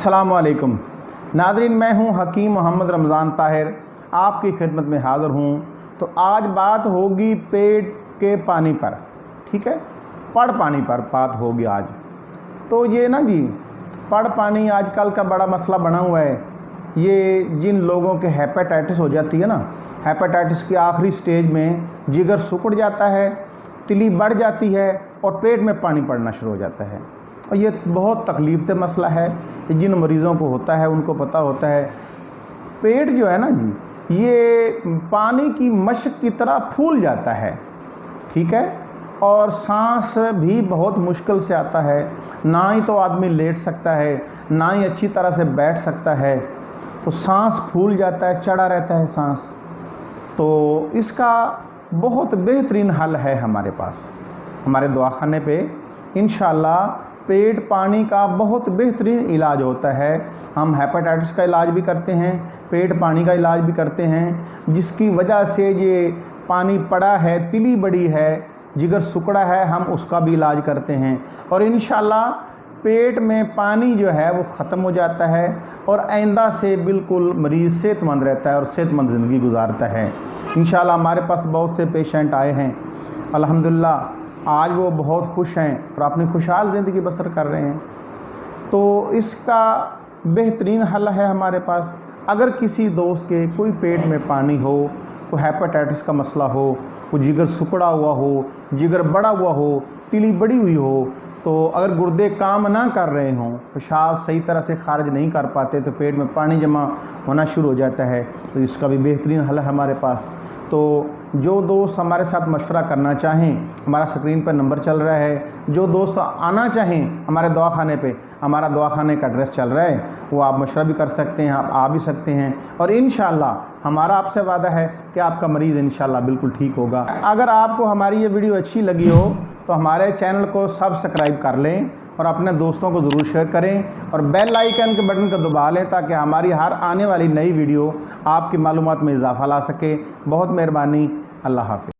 अस्सलामुअलैकुम नाज़रीन, मैं हूं हकीम मोहम्मद रमज़ान ताहिर, आपकी खिदमत में हाज़िर हूं। तो आज बात होगी पेट के पानी पर, ठीक है, पड़ पानी पर बात होगी आज। तो ये ना जी, पड़ पानी आजकल का बड़ा मसला बना हुआ है। ये जिन लोगों के हेपेटाइटिस हो जाती है ना, हेपेटाइटिस की आखिरी स्टेज में जिगर सिकुड़ जाता है, तिली बढ़ जाती है और पेट में पानी पड़ना शुरू हो जाता है। और ये बहुत तकलीफ़ दह मसला है। जिन मरीज़ों को होता है उनको पता होता है। पेट जो है ना जी, ये पानी की मशक की तरह फूल जाता है, ठीक है, और सांस भी बहुत मुश्किल से आता है। ना ही तो आदमी लेट सकता है, ना ही अच्छी तरह से बैठ सकता है। तो सांस फूल जाता है, चढ़ा रहता है सांस। तो इसका बहुत बेहतरीन हल है हमारे पास, हमारे दवाखाने पे इंशाअल्लाह पेट पानी का बहुत बेहतरीन इलाज होता है। हम हेपेटाइटिस का इलाज भी करते हैं, पेट पानी का इलाज भी करते हैं। जिसकी वजह से ये पानी पड़ा है, तिली बड़ी है, जिगर सिकुड़ा है, हम उसका भी इलाज करते हैं। और इंशाअल्लाह पेट में पानी जो है वो ख़त्म हो जाता है और आइंदा से बिल्कुल मरीज़ सेहतमंद रहता है और सेहतमंद ज़िंदगी गुजारता है। इंशाअल्लाह हमारे पास बहुत से पेशेंट आए हैं, अल्हम्दुलिल्लाह आज वो बहुत खुश हैं और अपनी खुशहाल ज़िंदगी बसर कर रहे हैं। तो इसका बेहतरीन हल है हमारे पास। अगर किसी दोस्त के कोई पेट में पानी हो, कोई हेपेटाइटिस का मसला हो, कोई जिगर सिकुड़ा हुआ हो, जिगर बड़ा हुआ हो, तिली बड़ी हुई हो, तो अगर गुर्दे काम ना कर रहे हों, पेशाब सही तरह से खारिज नहीं कर पाते, तो पेट में पानी जमा होना शुरू हो जाता है, तो इसका भी बेहतरीन हल है हमारे पास। तो जो दोस्त हमारे साथ मशवरा करना चाहें, हमारा स्क्रीन पर नंबर चल रहा है। जो दोस्त आना चाहें हमारे दवाखाने पे, हमारा दवाखाने का एड्रेस चल रहा है, वो आप मशवरा भी कर सकते हैं, आप आ भी सकते हैं। और इंशाअल्लाह हमारा आपसे वादा है कि आपका मरीज़ इंशाअल्लाह बिल्कुल ठीक होगा। अगर आपको हमारी ये वीडियो अच्छी लगी हो तो हमारे चैनल को सब्सक्राइब कर लें और अपने दोस्तों को ज़रूर शेयर करें और बेल आइकन के बटन को दबा लें ताकि हमारी हर आने वाली नई वीडियो आपकी मालूमात में इजाफ़ा ला सके। बहुत मेहरबानी, अल्लाह हाफ़िज़।